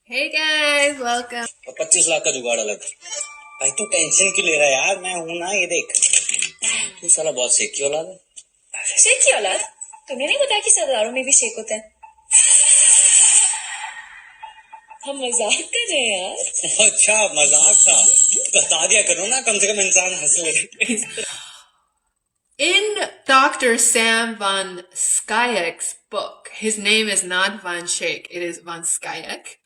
Hey guys, welcome. 25 lakh का जुगाड़ अलग भाई तू टेंशन क्यों ले रहा है यार मैं हूं ना ये देख तू साला बहुत शेख की औलाद है शेख की औलाद तुम्हें नहीं बताया कि सरदारों में भी शेख होते हैं हम मजाक कर रहे हैं यार अच्छा मजाक था बता दिया करो ना कम से कम इंसान हंस ले In Dr. Sam van Schaik's book, his name is not Van Schaik, it is Van Schaik.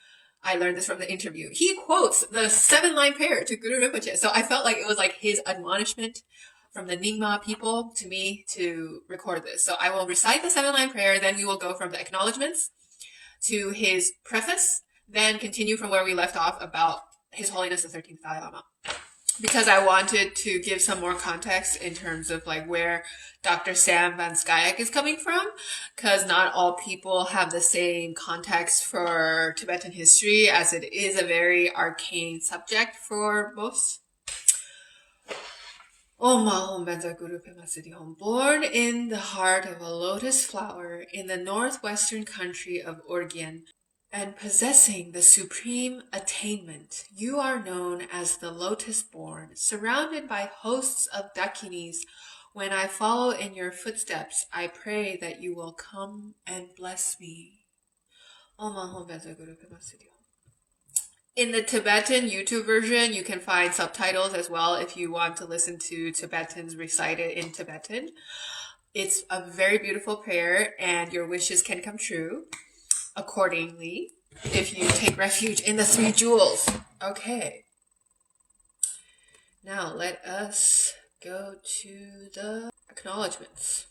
I learned this from the interview. He quotes the 7-line prayer to Guru Rinpoche. So I felt like it was like his admonishment from the Nyingma people to me to record this. So I will recite the 7-line prayer, then we will go from the acknowledgements to his preface, then continue from where we left off about His Holiness the 13th Dalai Lama. Because I wanted to give some more context in terms of like where Dr. Sam van Schaik is coming from, because not all people have the same context for Tibetan history, as it is a very arcane subject for most. Om Mahom Benza Guru Pema Siddhi Hom. Born in the heart of a lotus flower in the northwestern country of Orgyen, and possessing the supreme attainment, you are known as the lotus-born, surrounded by hosts of Dakinis. When I follow in your footsteps, I pray that you will come and bless me. Om Ahom Benza Guru Pema Siddhi Hom. In the Tibetan YouTube version, you can find subtitles as well if you want to listen to Tibetans recited in Tibetan. It's a very beautiful prayer, and your wishes can come true accordingly if you take refuge in the 3 jewels. Okay. Now let us go to the acknowledgements.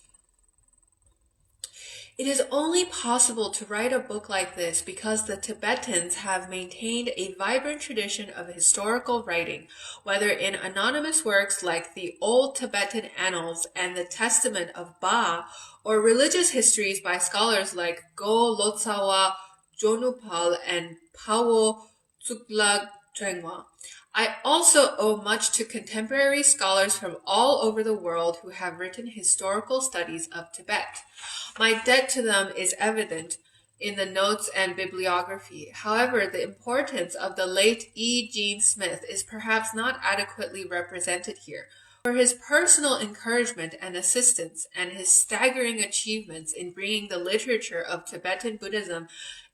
It is only possible to write a book like this because the Tibetans have maintained a vibrant tradition of historical writing, whether in anonymous works like the Old Tibetan Annals and the Testament of Ba, or religious histories by scholars like Go Lotsawa Jonupal and Pawo Tsuklag Trengwa. I also owe much to contemporary scholars from all over the world who have written historical studies of Tibet. My debt to them is evident in the notes and bibliography. However, the importance of the late E. Jean Smith is perhaps not adequately represented here. For his personal encouragement and assistance and his staggering achievements in bringing the literature of Tibetan Buddhism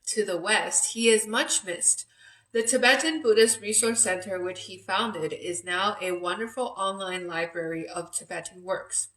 to the West, he is much missed. The Tibetan Buddhist Resource Center, which he founded, is now a wonderful online library of Tibetan works.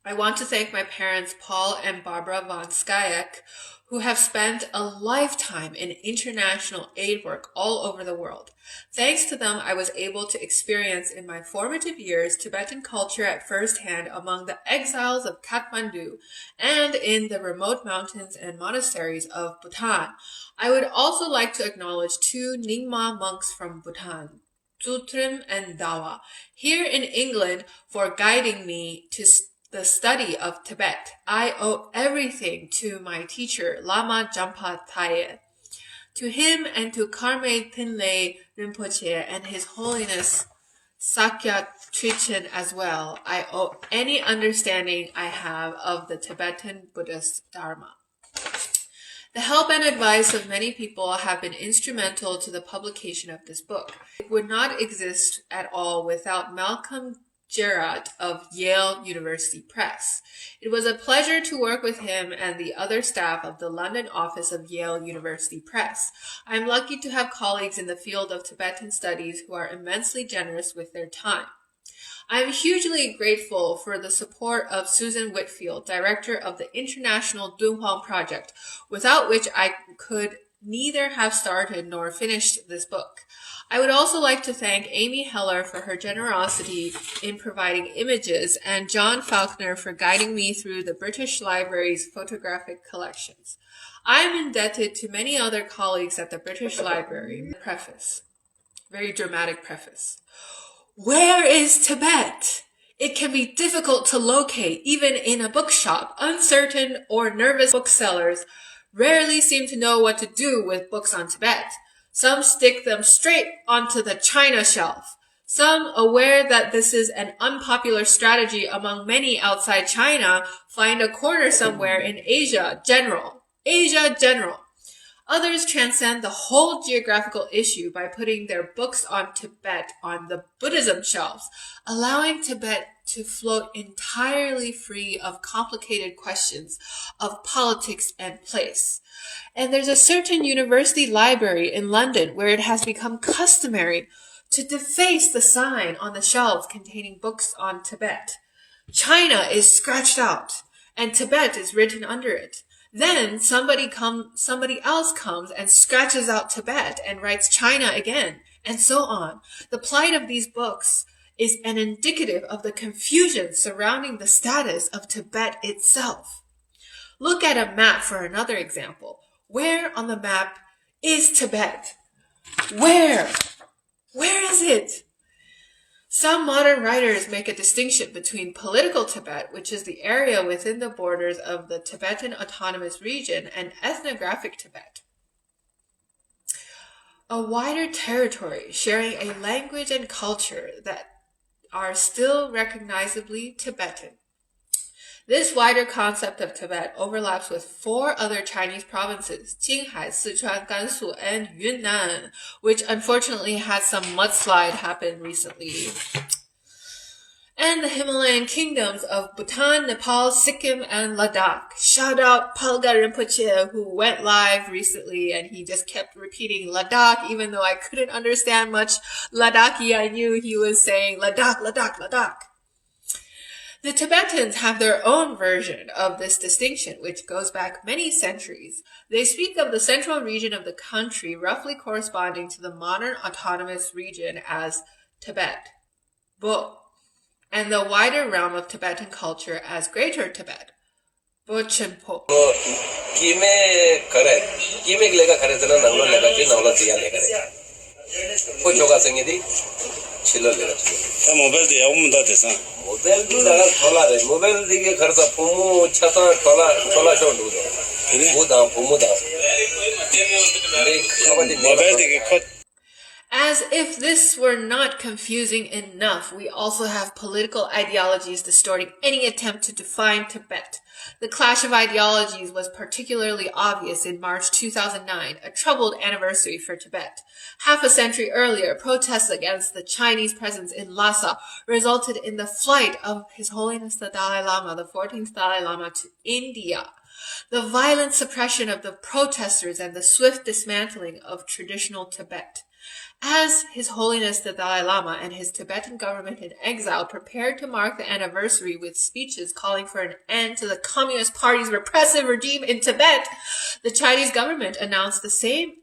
I want to thank my parents, Paul and Barbara von Schaik, who have spent a lifetime in international aid work all over the world. Thanks to them, I was able to experience in my formative years Tibetan culture at first hand among the exiles of Kathmandu and in the remote mountains and monasteries of Bhutan. I would also like to acknowledge 2 Nyingma monks from Bhutan, Tsutrim and Dawa, here in England for guiding me to the study of Tibet. I owe everything to my teacher, Lama Jampa Taye. To him and to Karme Pinlay Rinpoche and His Holiness Sakya Trichen as well, I owe any understanding I have of the Tibetan Buddhist Dharma. The help and advice of many people have been instrumental to the publication of this book. It would not exist at all without Malcolm Gerard of Yale University Press. It was a pleasure to work with him and the other staff of the London office of Yale University Press. I am lucky to have colleagues in the field of Tibetan studies who are immensely generous with their time. I am hugely grateful for the support of Susan Whitfield, director of the International Dunhuang Project, without which I could neither have started nor finished this book. I would also like to thank Amy Heller for her generosity in providing images and John Faulkner for guiding me through the British Library's photographic collections. I am indebted to many other colleagues at the British Library. Preface. Very dramatic preface. Where is Tibet? It can be difficult to locate even in a bookshop. Uncertain or nervous booksellers rarely seem to know what to do with books on Tibet. Some stick them straight onto the China shelf. Some, aware that this is an unpopular strategy among many outside China, find a corner somewhere in Asia General. Others transcend the whole geographical issue by putting their books on Tibet on the Buddhism shelves, allowing Tibet to float entirely free of complicated questions of politics and place. And there's a certain university library in London where it has become customary to deface the sign on the shelves containing books on Tibet. China is scratched out, and Tibet is written under it. Then somebody else comes and scratches out Tibet and writes China again, and so on. The plight of these books is an indicative of the confusion surrounding the status of Tibet itself. Look at a map for another example. Where on the map is Tibet? Where? Where is it? Some modern writers make a distinction between political Tibet, which is the area within the borders of the Tibetan Autonomous Region, and ethnographic Tibet, a wider territory sharing a language and culture that are still recognizably Tibetan. This wider concept of Tibet overlaps with 4 other Chinese provinces, Qinghai, Sichuan, Gansu, and Yunnan, which unfortunately had some mudslide happen recently. And the Himalayan kingdoms of Bhutan, Nepal, Sikkim, and Ladakh. Shout out Palga Rinpoche, who went live recently, and he just kept repeating Ladakh, even though I couldn't understand much Ladakhi. I knew he was saying Ladakh, Ladakh, Ladakh. The Tibetans have their own version of this distinction, which goes back many centuries. They speak of the central region of the country roughly corresponding to the modern autonomous region as Tibet, Bo, and the wider realm of Tibetan culture as Greater Tibet, Bo-Chenpo. Mobile दिया मुंडा देसा mobile दी लगा थोला रे mobile दी के खर्चा फुमु छता थोला थोला छोड़ दो वो दाम फुमु दाम मोबाइल दी के खत. As if this were not confusing enough, we also have political ideologies distorting any attempt to define Tibet. The clash of ideologies was particularly obvious in March 2009, a troubled anniversary for Tibet. Half a century earlier, protests against the Chinese presence in Lhasa resulted in the flight of His Holiness the Dalai Lama, the 14th Dalai Lama, to India. The violent suppression of the protesters and the swift dismantling of traditional Tibet. As His Holiness the Dalai Lama and his Tibetan government in exile prepared to mark the anniversary with speeches calling for an end to the Communist Party's repressive regime in Tibet, the Chinese government announced the same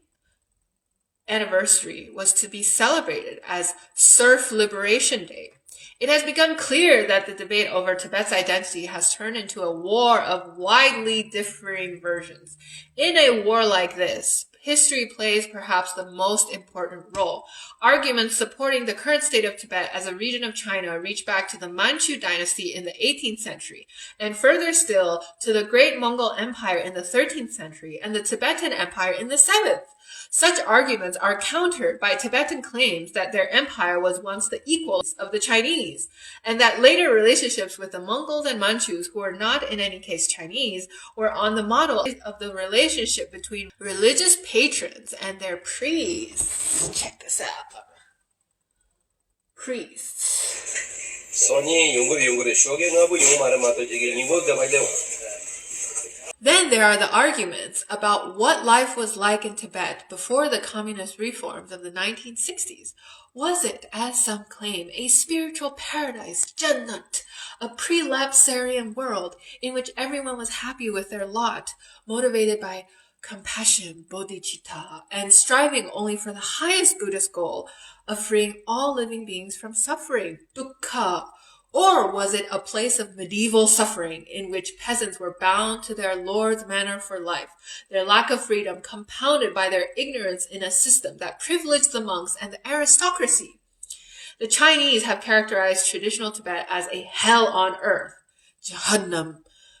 anniversary was to be celebrated as Serf Liberation Day. It has become clear that the debate over Tibet's identity has turned into a war of widely differing versions. In a war like this, history plays perhaps the most important role. Arguments supporting the current state of Tibet as a region of China reach back to the Manchu dynasty in the 18th century, and further still to the Great Mongol Empire in the 13th century and the Tibetan Empire in the 7th. Such arguments are countered by Tibetan claims that their empire was once the equal of the Chinese, and that later relationships with the Mongols and Manchus, who were not in any case Chinese, were on the model of the relationship between religious patrons and their priests. Check this out. Priests. Then there are the arguments about what life was like in Tibet before the communist reforms of the 1960s. Was it, as some claim, a spiritual paradise, Jannat, a pre-lapsarian world in which everyone was happy with their lot, motivated by compassion, bodhicitta, and striving only for the highest Buddhist goal of freeing all living beings from suffering, dukkha? Or was it a place of medieval suffering in which peasants were bound to their lord's manner for life, their lack of freedom compounded by their ignorance in a system that privileged the monks and the aristocracy? The Chinese have characterized traditional Tibet as a hell on earth, Jahannam.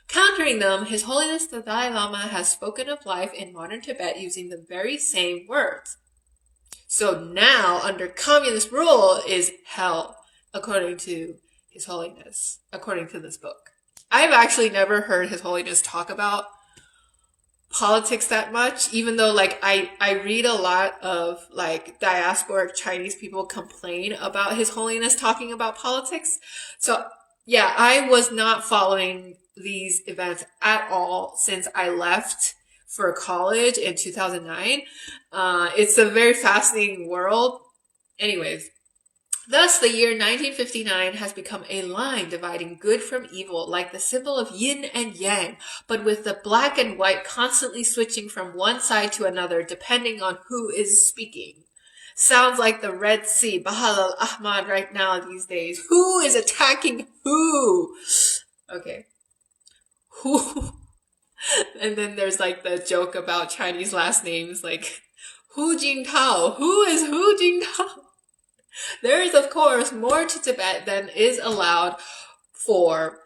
Countering them, His Holiness the Dalai Lama has spoken of life in modern Tibet using the very same words. So now, under communist rule, is hell, according to His Holiness, according to this book. I've actually never heard His Holiness talk about politics that much, even though like I read a lot of like diasporic Chinese people complain about His Holiness talking about politics. So yeah, I was not following these events at all since I left for college in 2009. It's a very fascinating world. Anyways, thus, the year 1959 has become a line dividing good from evil, like the symbol of yin and yang, but with the black and white constantly switching from one side to another depending on who is speaking. Sounds like the Red Sea, Bahal al-Ahmad right now these days. Who is attacking who? Okay. Who? And then there's like the joke about Chinese last names, like Hu Jintao. Who is Hu Jintao? There is, of course, more to Tibet than is allowed for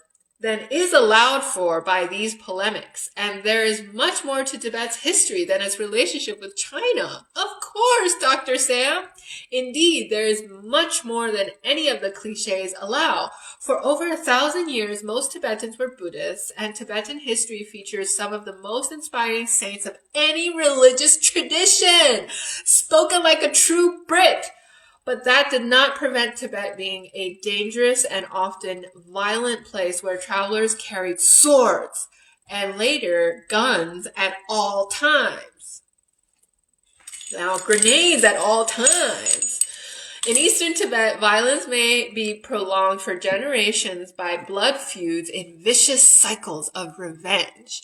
by these polemics, and there is much more to Tibet's history than its relationship with China. Of course, Dr. Sam. Indeed, there is much more than any of the cliches allow. For over 1,000 years, most Tibetans were Buddhists, and Tibetan history features some of the most inspiring saints of any religious tradition. Spoken like a true Brit. But that did not prevent Tibet being a dangerous and often violent place where travelers carried swords and later guns at all times. Now, grenades at all times. In eastern Tibet, violence may be prolonged for generations by blood feuds in vicious cycles of revenge.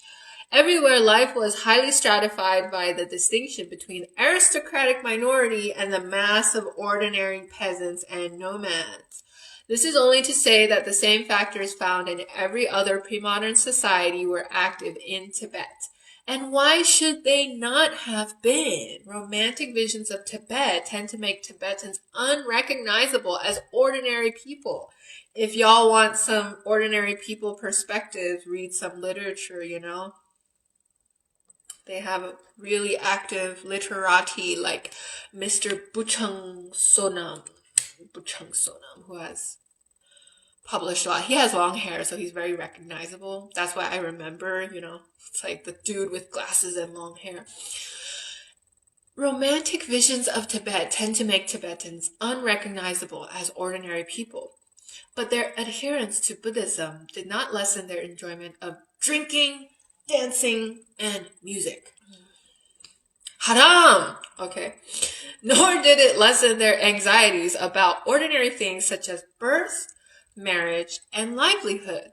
Everywhere life was highly stratified by the distinction between aristocratic minority and the mass of ordinary peasants and nomads. This is only to say that the same factors found in every other pre-modern society were active in Tibet. And why should they not have been? Romantic visions of Tibet tend to make Tibetans unrecognizable as ordinary people. If y'all want some ordinary people perspectives, read some literature, you know. They have a really active literati like Mr. Buchung Sonam, who has published a lot. He has long hair, so he's very recognizable. That's why I remember, you know, it's like the dude with glasses and long hair. Romantic visions of Tibet tend to make Tibetans unrecognizable as ordinary people. But their adherence to Buddhism did not lessen their enjoyment of drinking, dancing, and music. Haram! Okay. Nor did it lessen their anxieties about ordinary things such as birth, marriage, and livelihood.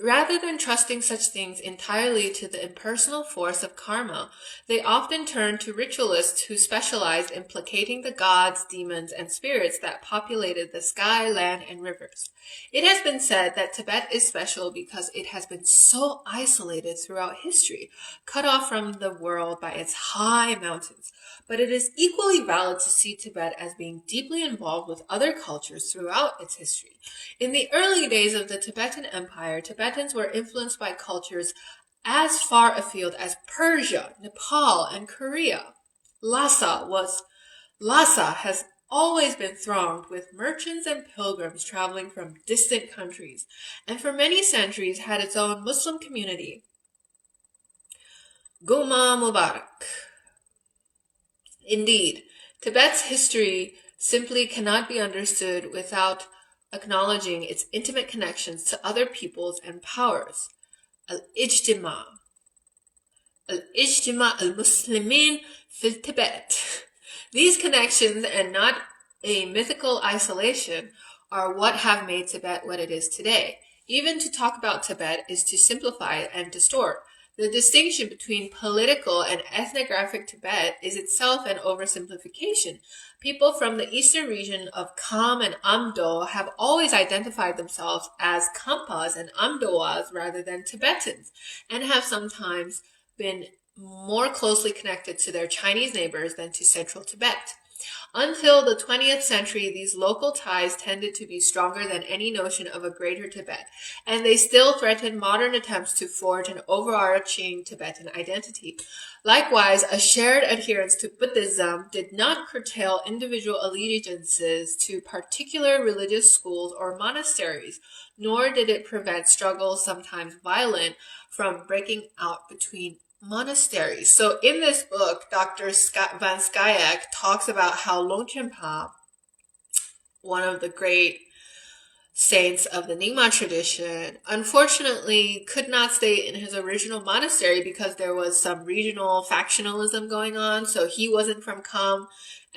Rather than trusting such things entirely to the impersonal force of karma, they often turned to ritualists who specialized in placating the gods, demons, and spirits that populated the sky, land, and rivers. It has been said that Tibet is special because it has been so isolated throughout history, cut off from the world by its high mountains. But it is equally valid to see Tibet as being deeply involved with other cultures throughout its history. In the early days of the Tibetan Empire, Tibetans were influenced by cultures as far afield as Persia, Nepal, and Korea. Lhasa has always been thronged with merchants and pilgrims traveling from distant countries, and for many centuries had its own Muslim community. Guma Mubarak. Indeed, Tibet's history simply cannot be understood without acknowledging its intimate connections to other peoples and powers. Al-Ijtima al-Muslimin fil Tibet. These connections, and not a mythical isolation, are what have made Tibet what it is today. Even to talk about Tibet is to simplify and distort. The distinction between political and ethnographic Tibet is itself an oversimplification. People from the eastern region of Kham and Amdo have always identified themselves as Khampas and Amdoas rather than Tibetans, and have sometimes been more closely connected to their Chinese neighbors than to central Tibet. Until the 20th century, these local ties tended to be stronger than any notion of a greater Tibet, and they still threaten modern attempts to forge an overarching Tibetan identity. Likewise, a shared adherence to Buddhism did not curtail individual allegiances to particular religious schools or monasteries, nor did it prevent struggles, sometimes violent, from breaking out between monasteries. So in this book, Dr. Van Schaik talks about how Longchenpa, one of the great saints of the Nyingma tradition, unfortunately could not stay in his original monastery because there was some regional factionalism going on. So he wasn't from Kham,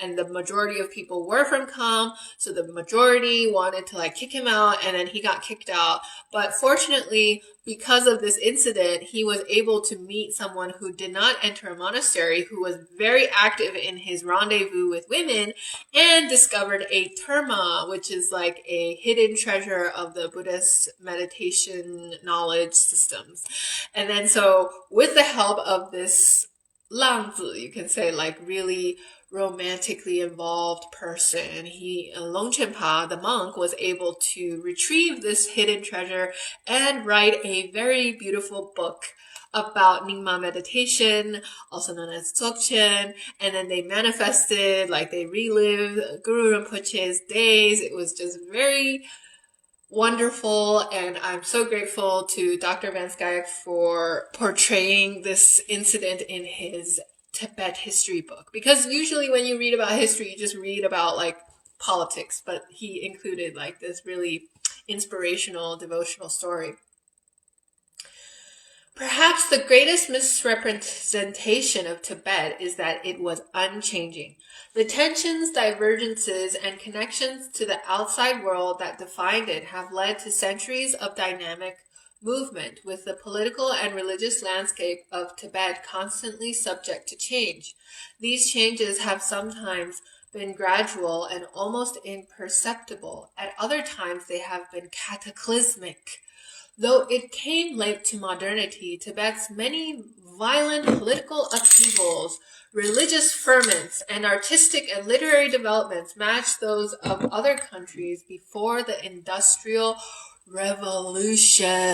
and the majority of people were from Kham. So the majority wanted to kick him out, and then he got kicked out. But fortunately, because of this incident, he was able to meet someone who did not enter a monastery, who was very active in his rendezvous with women, and discovered a terma, which is like a hidden treasure of the Buddhist meditation knowledge systems. And then so with the help of this Langzi, you can say really romantically involved person, Longchenpa, the monk, was able to retrieve this hidden treasure and write a very beautiful book about Nyingma meditation, also known as Dzogchen, and then they manifested, they relived Guru Rinpoche's days. It was just very wonderful, and I'm so grateful to Dr. Van Schaik for portraying this incident in his Tibet history book, because usually when you read about history, you just read about politics, but he included this really inspirational devotional story. Perhaps the greatest misrepresentation of Tibet is that it was unchanging. The tensions, divergences, and connections to the outside world that defined it have led to centuries of dynamic movement, with the political and religious landscape of Tibet constantly subject to change. These changes have sometimes been gradual and almost imperceptible. At other times, they have been cataclysmic. Though it came late to modernity, Tibet's many violent political upheavals, religious ferments, and artistic and literary developments match those of other countries before the Industrial Revolution.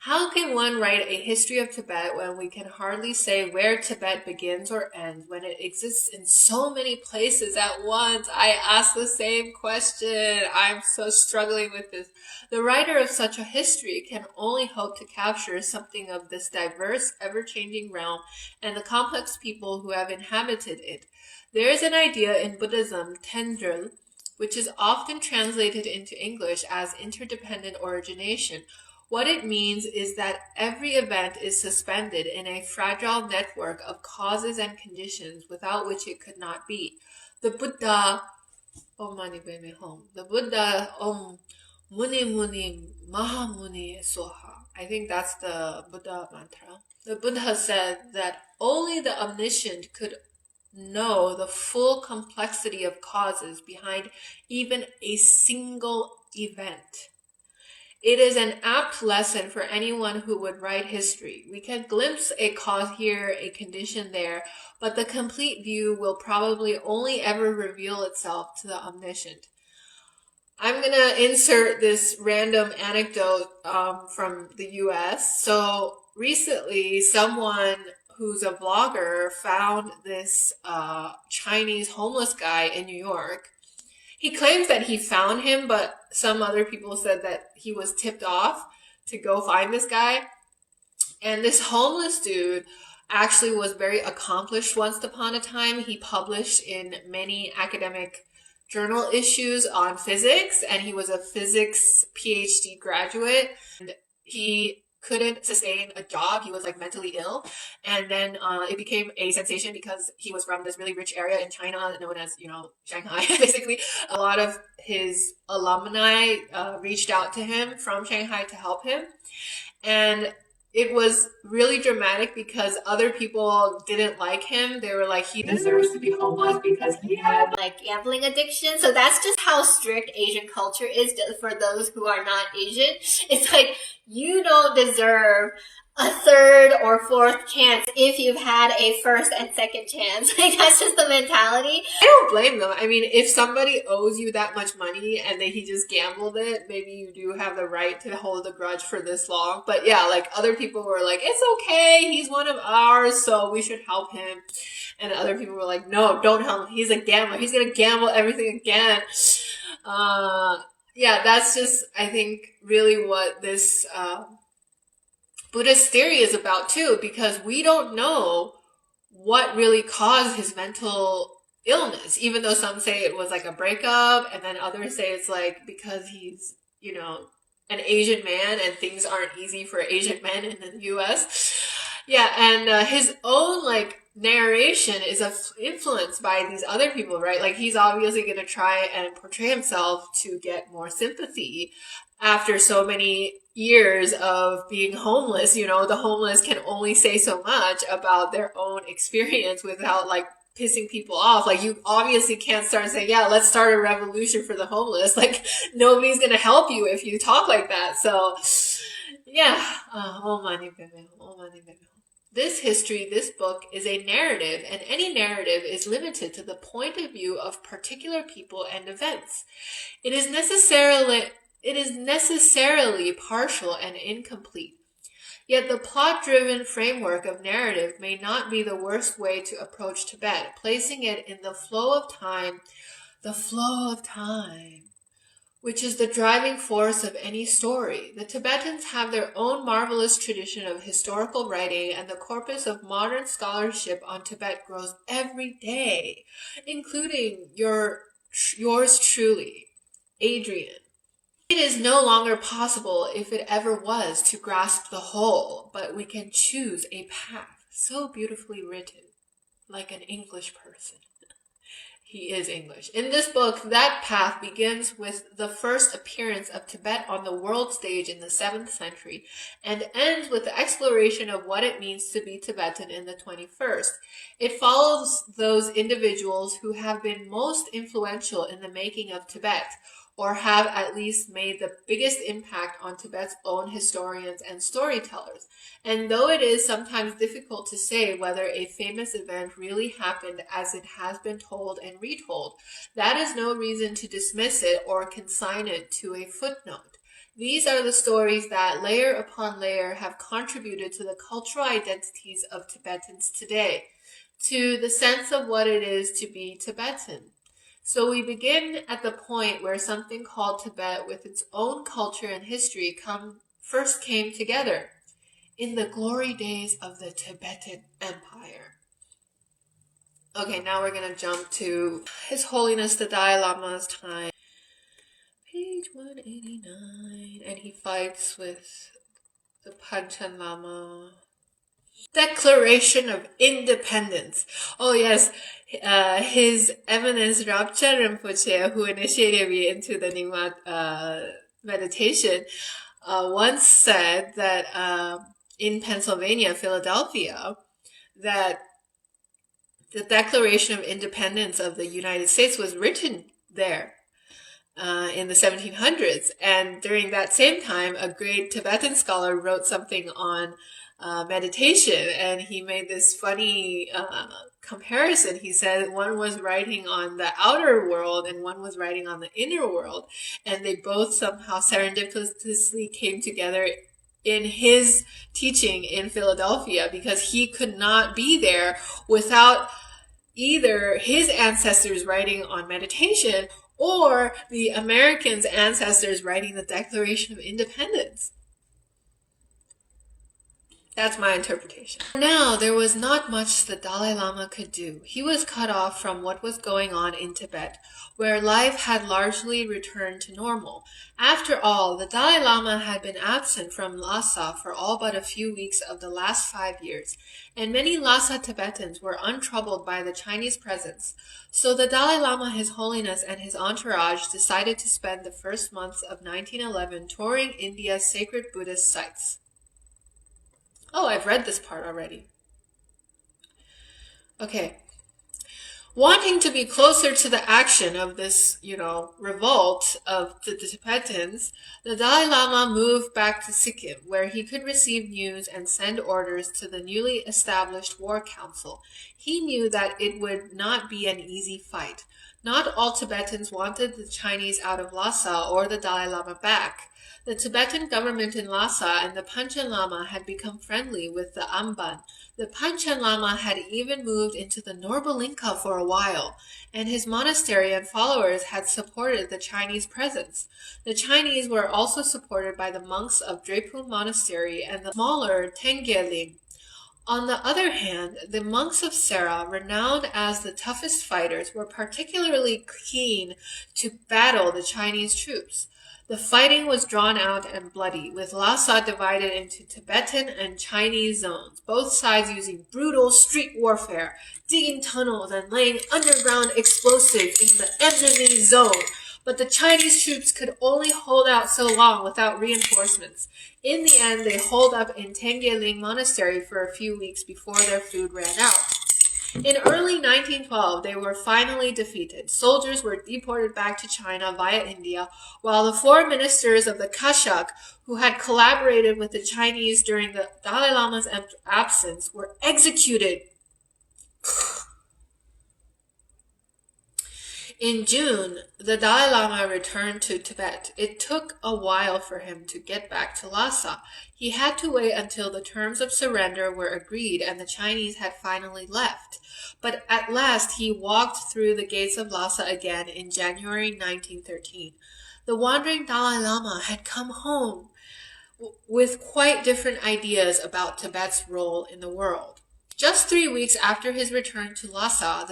How can one write a history of Tibet when we can hardly say where Tibet begins or ends, when it exists in so many places at once? I ask the same question. I'm so struggling with this. The writer of such a history can only hope to capture something of this diverse, ever-changing realm and the complex people who have inhabited it. There is an idea in Buddhism, tendril, which is often translated into English as interdependent origination. What it means is that every event is suspended in a fragile network of causes and conditions without which it could not be. The Buddha, Om Mani Padme Hum, the Buddha, Om Muni Muni Maha Muni Soha. I think that's the Buddha mantra. The Buddha said that only the omniscient could know the full complexity of causes behind even a single event. It is an apt lesson for anyone who would write history. We can glimpse a cause here, a condition there, but the complete view will probably only ever reveal itself to the omniscient. I'm going to insert this random anecdote from the US. So recently, someone who's a blogger found this Chinese homeless guy in New York. He claims that he found him, but some other people said that he was tipped off to go find this guy. And this homeless dude actually was very accomplished once upon a time. He published in many academic journal issues on physics, and he was a physics PhD graduate. And he couldn't sustain a job. He was mentally ill. And then it became a sensation because he was from this really rich area in China known as, Shanghai, basically. A lot of his alumni reached out to him from Shanghai to help him. And it was really dramatic because other people didn't like him. They were like, he deserves to be homeless because he had gambling addiction. So that's just how strict Asian culture is for those who are not Asian. It's you don't deserve a third or fourth chance if you've had a first and second chance. Like, that's just the mentality. I don't blame them. I mean, if somebody owes you that much money and then he just gambled it, maybe you do have the right to hold a grudge for this long. But yeah, like other people were like, it's okay, he's one of ours, so we should help him. And other people were like, no, don't help him. He's a gambler. He's going to gamble everything again. Yeah, that's just, I think, really what this Buddhist theory is about too, because we don't know what really caused his mental illness, even though some say it was like a breakup, and then others say it's like because he's, you know, an Asian man and things aren't easy for Asian men in the US. Yeah, and his own like narration is influenced by these other people, right? Like he's obviously going to try and portray himself to get more sympathy after so many years of being homeless. You know, the homeless can only say so much about their own experience without like pissing people off. Like you obviously can't start saying, yeah, let's start a revolution for the homeless. Like nobody's going to help you if you talk like that. So yeah, this history, this book is a narrative, and any narrative is limited to the point of view of particular people and events. It is necessarily partial and incomplete. Yet the plot-driven framework of narrative may not be the worst way to approach Tibet, placing it in the flow of time, which is the driving force of any story. The Tibetans have their own marvelous tradition of historical writing, and the corpus of modern scholarship on Tibet grows every day, including yours truly, Adrian. It is no longer possible, if it ever was, to grasp the whole, but we can choose a path so beautifully written, like an English person. He is English. In this book, that path begins with the first appearance of Tibet on the world stage in the 7th century and ends with the exploration of what it means to be Tibetan in the 21st. It follows those individuals who have been most influential in the making of Tibet, or have at least made the biggest impact on Tibet's own historians and storytellers. And though it is sometimes difficult to say whether a famous event really happened as it has been told and retold, that is no reason to dismiss it or consign it to a footnote. These are the stories that, layer upon layer, have contributed to the cultural identities of Tibetans today, to the sense of what it is to be Tibetan. So we begin at the point where something called Tibet, with its own culture and history, first came together, in the glory days of the Tibetan Empire. Okay, now we're going to jump to His Holiness the Dalai Lama's time. Page 189. And he fights with the Panchen Lama. Declaration of Independence. Oh yes, His Eminence Rabcha Rinpoche, who initiated me into the Nyingma meditation, once said that in Pennsylvania, Philadelphia, that the Declaration of Independence of the United States was written there in the 1700s. And during that same time, a great Tibetan scholar wrote something on meditation, and he made this funny comparison. He said one was writing on the outer world and one was writing on the inner world, and they both somehow serendipitously came together in his teaching in Philadelphia, because he could not be there without either his ancestors writing on meditation or the Americans' ancestors writing the Declaration of Independence. That's my interpretation. Now, there was not much the Dalai Lama could do. He was cut off from what was going on in Tibet, where life had largely returned to normal. After all, the Dalai Lama had been absent from Lhasa for all but a few weeks of the last 5 years, and many Lhasa Tibetans were untroubled by the Chinese presence. So the Dalai Lama, His Holiness, and his entourage decided to spend the first months of 1911 touring India's sacred Buddhist sites. Oh, I've read this part already. Okay. Wanting to be closer to the action of this, revolt of the Tibetans, the Dalai Lama moved back to Sikkim, where he could receive news and send orders to the newly established War Council. He knew that it would not be an easy fight. Not all Tibetans wanted the Chinese out of Lhasa or the Dalai Lama back. The Tibetan government in Lhasa and the Panchen Lama had become friendly with the Amban. The Panchen Lama had even moved into the Norbalinka for a while, and his monastery and followers had supported the Chinese presence. The Chinese were also supported by the monks of Drepung Monastery and the smaller Tengye-ling. On the other hand, the monks of Sera, renowned as the toughest fighters, were particularly keen to battle the Chinese troops. The fighting was drawn out and bloody, with Lhasa divided into Tibetan and Chinese zones, both sides using brutal street warfare, digging tunnels and laying underground explosives in the enemy zone. But the Chinese troops could only hold out so long without reinforcements. In the end, they holed up in Tengye-ling Monastery for a few weeks before their food ran out. In early 1912, they were finally defeated. Soldiers were deported back to China via India, while the 4 ministers of the Kashak, who had collaborated with the Chinese during the Dalai Lama's absence, were executed. In June, the Dalai Lama returned to Tibet. It took a while for him to get back to Lhasa. He had to wait until the terms of surrender were agreed and the Chinese had finally left. But at last he walked through the gates of Lhasa again in January 1913. The wandering Dalai Lama had come home with quite different ideas about Tibet's role in the world. Just 3 weeks after his return to Lhasa,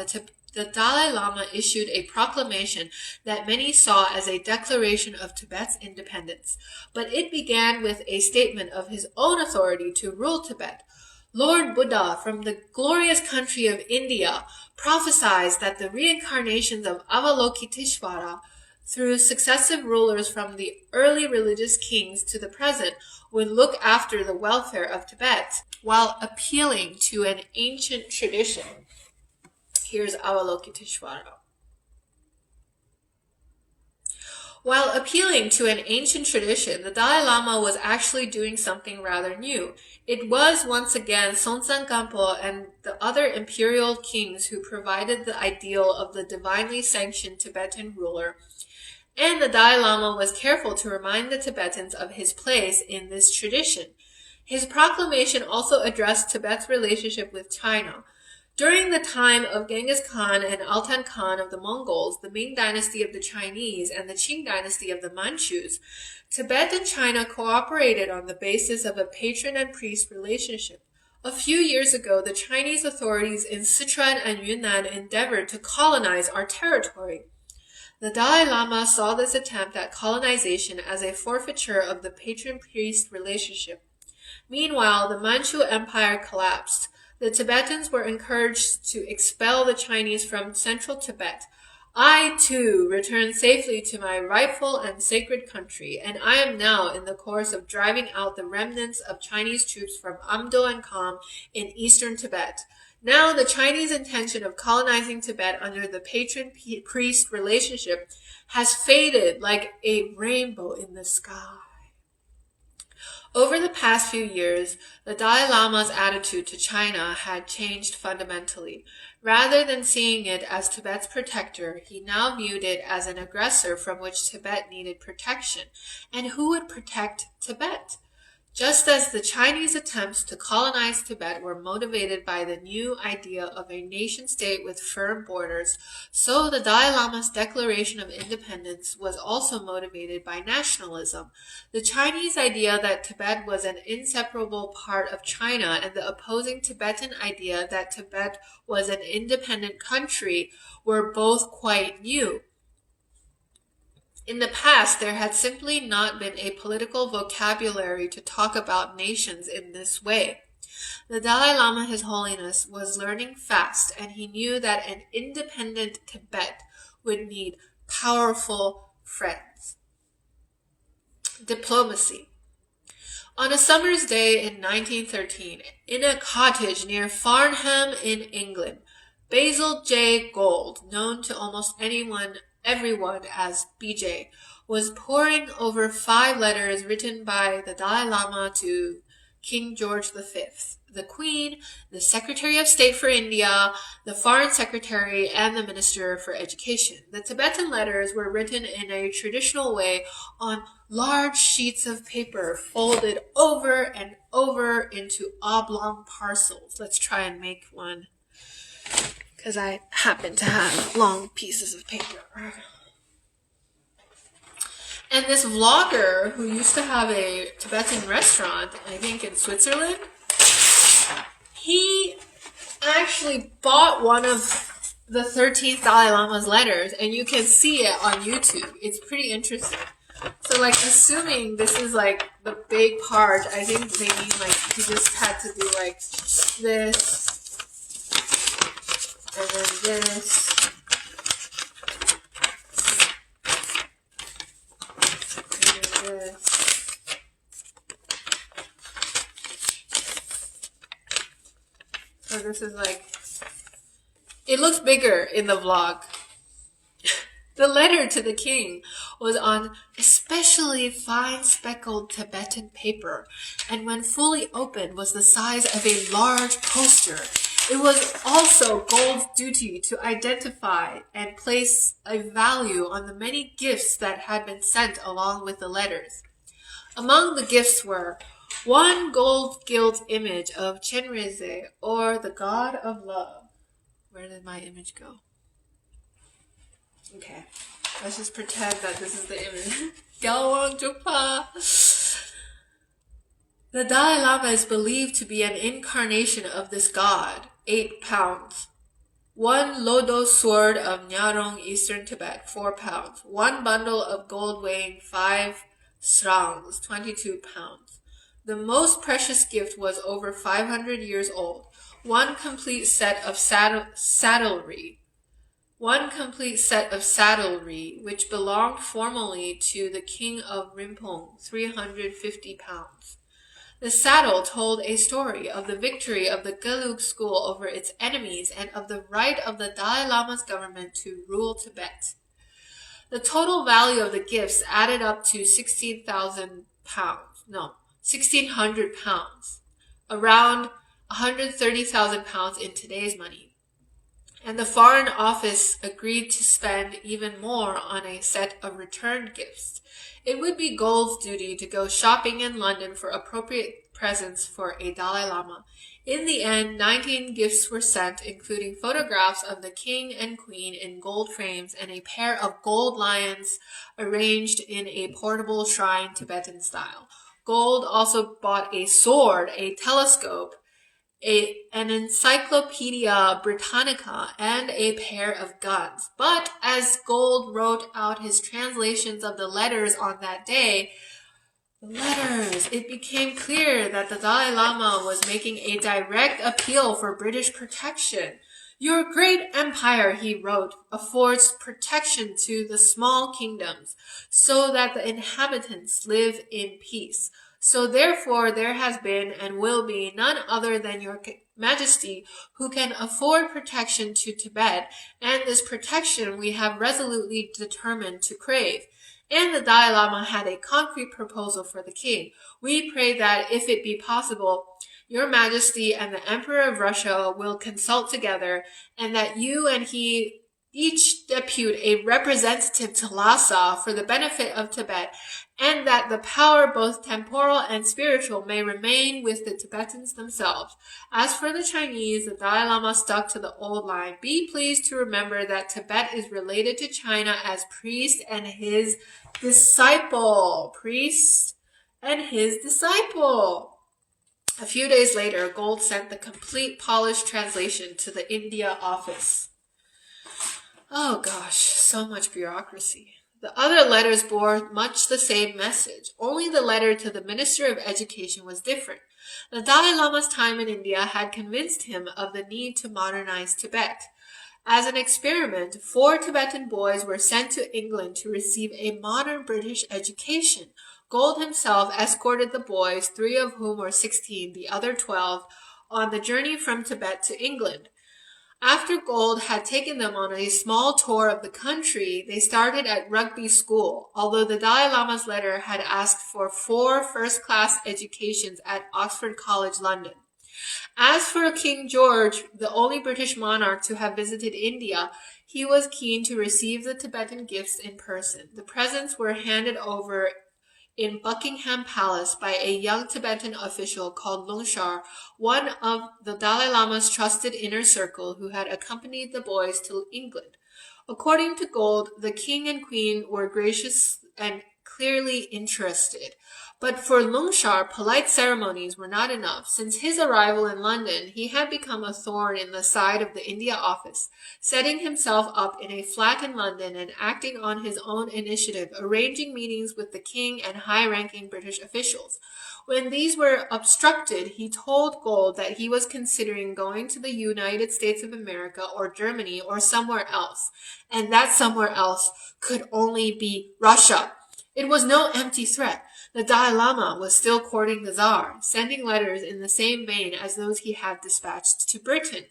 the Dalai Lama issued a proclamation that many saw as a declaration of Tibet's independence, but it began with a statement of his own authority to rule Tibet. Lord Buddha from the glorious country of India prophesied that the reincarnations of Avalokiteshvara through successive rulers from the early religious kings to the present would look after the welfare of Tibet while appealing to an ancient tradition. Here's Avalokiteshvara. While appealing to an ancient tradition, the Dalai Lama was actually doing something rather new. It was once again Songtsen Gampo and the other imperial kings who provided the ideal of the divinely sanctioned Tibetan ruler, and the Dalai Lama was careful to remind the Tibetans of his place in this tradition. His proclamation also addressed Tibet's relationship with China. During the time of Genghis Khan and Altan Khan of the Mongols, the Ming dynasty of the Chinese, and the Qing dynasty of the Manchus, Tibet and China cooperated on the basis of a patron and priest relationship. A few years ago, the Chinese authorities in Sichuan and Yunnan endeavored to colonize our territory. The Dalai Lama saw this attempt at colonization as a forfeiture of the patron-priest relationship. Meanwhile, the Manchu Empire collapsed. The Tibetans were encouraged to expel the Chinese from central Tibet. I, too, returned safely to my rightful and sacred country, and I am now in the course of driving out the remnants of Chinese troops from Amdo and Kham in eastern Tibet. Now the Chinese intention of colonizing Tibet under the patron-priest relationship has faded like a rainbow in the sky. Over the past few years, the Dalai Lama's attitude to China had changed fundamentally. Rather than seeing it as Tibet's protector, he now viewed it as an aggressor from which Tibet needed protection. And who would protect Tibet? Just as the Chinese attempts to colonize Tibet were motivated by the new idea of a nation-state with firm borders, so the Dalai Lama's declaration of independence was also motivated by nationalism. The Chinese idea that Tibet was an inseparable part of China and the opposing Tibetan idea that Tibet was an independent country were both quite new. In the past, there had simply not been a political vocabulary to talk about nations in this way. The Dalai Lama, His Holiness, was learning fast, and he knew that an independent Tibet would need powerful friends. Diplomacy. On a summer's day in 1913, in a cottage near Farnham in England, Basil J. Gold, known to almost everyone as BJ, was poring over 5 letters written by the Dalai Lama to King George V, the Queen, the Secretary of State for India, the Foreign Secretary, and the Minister for Education. The Tibetan letters were written in a traditional way on large sheets of paper folded over and over into oblong parcels. Let's try and make one, because I happen to have long pieces of paper. And this vlogger who used to have a Tibetan restaurant, I think in Switzerland, he actually bought one of the 13th Dalai Lama's letters, and you can see it on YouTube. It's pretty interesting. So, like, assuming this is, like, the big part, I think they mean, like, he just had to do, like, this, and then this, so this is like, it looks bigger in the vlog. The letter to the king was on especially fine speckled Tibetan paper, and when fully opened was the size of a large poster. It was also Gold's duty to identify and place a value on the many gifts that had been sent along with the letters. Among the gifts were 1 gold gilt image of Chenrezig, or the god of love. Where did my image go? Okay, let's just pretend that this is the image. Galwang Jukpa. The Dalai Lama is believed to be an incarnation of this god, 8 pounds. 1 Lodo sword of Nyarong, Eastern Tibet, 4 pounds. 1 bundle of gold weighing 5 srangs, 22 pounds. The most precious gift was over 500 years old. 1 complete set of saddlery. 1 complete set of saddlery, which belonged formerly to the king of Rimpong, 350 pounds. The saddle told a story of the victory of the Gelug school over its enemies and of the right of the Dalai Lama's government to rule Tibet. The total value of the gifts added up to 16,000 pounds. No, 1,600 pounds. Around 130,000 pounds in today's money. And the Foreign Office agreed to spend even more on a set of returned gifts. It would be Gold's duty to go shopping in London for appropriate presents for a Dalai Lama. In the end, 19 gifts were sent, including photographs of the king and queen in gold frames and a pair of gold lions arranged in a portable shrine Tibetan style. Gold also bought a sword, a telescope, an Encyclopedia Britannica, and a pair of guns. But as Gold wrote out his translations of the letters on that day, it became clear that the Dalai Lama was making a direct appeal for British protection. Your great empire, he wrote, affords protection to the small kingdoms, so that the inhabitants live in peace. So therefore there has been and will be none other than your Majesty who can afford protection to Tibet, and this protection we have resolutely determined to crave. And the Dalai Lama had a concrete proposal for the king. We pray that, if it be possible, your Majesty and the Emperor of Russia will consult together, and that you and he each depute a representative to Lhasa for the benefit of Tibet, and that the power both temporal and spiritual may remain with the Tibetans themselves. As for the Chinese, the Dalai Lama stuck to the old line. Be pleased to remember that Tibet is related to China as priest and his disciple. Priest and his disciple. A few days later, Gold sent the complete polished translation to the India office. Oh gosh, so much bureaucracy. The other letters bore much the same message. Only the letter to the Minister of Education was different. The Dalai Lama's time in India had convinced him of the need to modernize Tibet. As an experiment, 4 Tibetan boys were sent to England to receive a modern British education. Gold himself escorted the boys, 3 of whom were 16, the other 12, on the journey from Tibet to England. After Gold had taken them on a small tour of the country, they started at Rugby School, although the Dalai Lama's letter had asked for 4 first-class educations at Oxford College, London. As for King George, the only British monarch to have visited India, he was keen to receive the Tibetan gifts in person. The presents were handed over in Buckingham Palace by a young Tibetan official called Lungshar, one of the Dalai Lama's trusted inner circle who had accompanied the boys to England. According to Gold, the king and queen were gracious and clearly interested. But for Lungshar, polite ceremonies were not enough. Since his arrival in London, he had become a thorn in the side of the India office, setting himself up in a flat in London and acting on his own initiative, arranging meetings with the king and high-ranking British officials. When these were obstructed, he told Gold that he was considering going to the United States of America or Germany or somewhere else, and that somewhere else could only be Russia. It was no empty threat. The Dalai Lama was still courting the Tsar, sending letters in the same vein as those he had dispatched to Britain.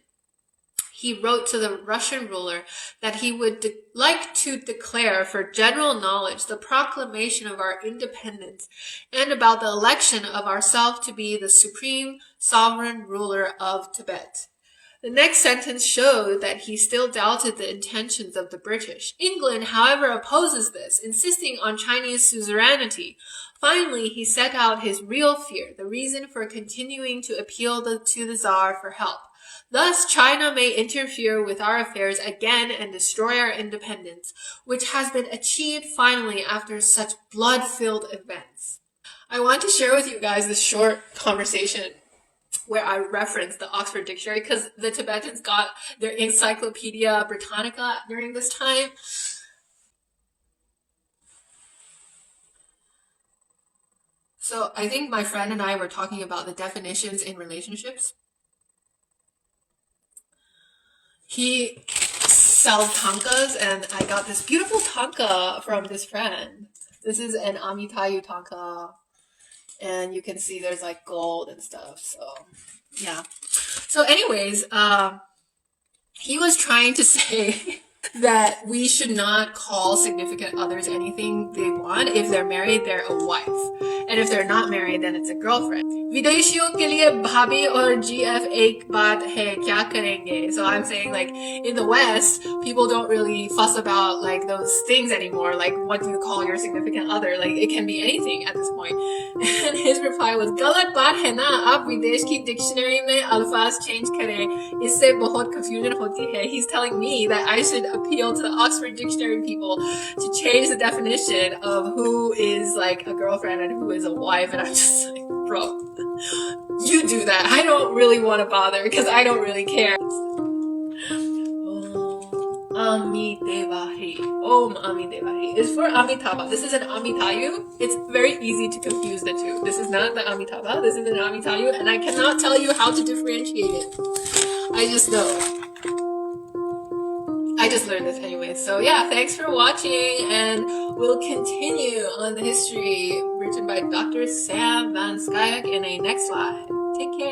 He wrote to the Russian ruler that he would like to declare for general knowledge the proclamation of our independence and about the election of ourselves to be the supreme sovereign ruler of Tibet. The next sentence showed that he still doubted the intentions of the British. England, however, opposes this, insisting on Chinese suzerainty. Finally, he set out his real fear, the reason for continuing to appeal to the Tsar for help. Thus, China may interfere with our affairs again and destroy our independence, which has been achieved finally after such blood-filled events. I want to share with you guys this short conversation where I reference the Oxford Dictionary because the Tibetans got their Encyclopedia Britannica during this time. So I think my friend and I were talking about the definitions in relationships. He sells tankas, and I got this beautiful tanka from this friend. This is an Amitayu tanka, and you can see there's like gold and stuff. So yeah. So anyways, he was trying to say that we should not call significant others anything they want. If they're married, they're a wife. And if they're not married, then it's a girlfriend. विदेशियों के लिए भाभी और GF एक बात है क्या करेंगे? So I'm saying like in the West, people don't really fuss about like those things anymore. Like what do you call your significant other? Like it can be anything at this point. And his reply was गलत बात है ना आप विदेश की dictionary में अल्फाज change करें इससे बहुत confusion होती है. He's telling me that I should appeal to the Oxford Dictionary people to change the definition of who is like a girlfriend and who is a wife, and I'm just like, bro, you do that. I don't really want to bother because I don't really care. Ami Devahi. Om Ami Devahi is for Amitabha. This is an Amitayu. It's very easy to confuse the two. This is not the Amitabha. This is an Amitayu, and I cannot tell you how to differentiate it. I just know. I just learned this anyway. So yeah, thanks for watching, and we'll continue on the history written by Dr. Sam Van Schaik in a next slide. Take care.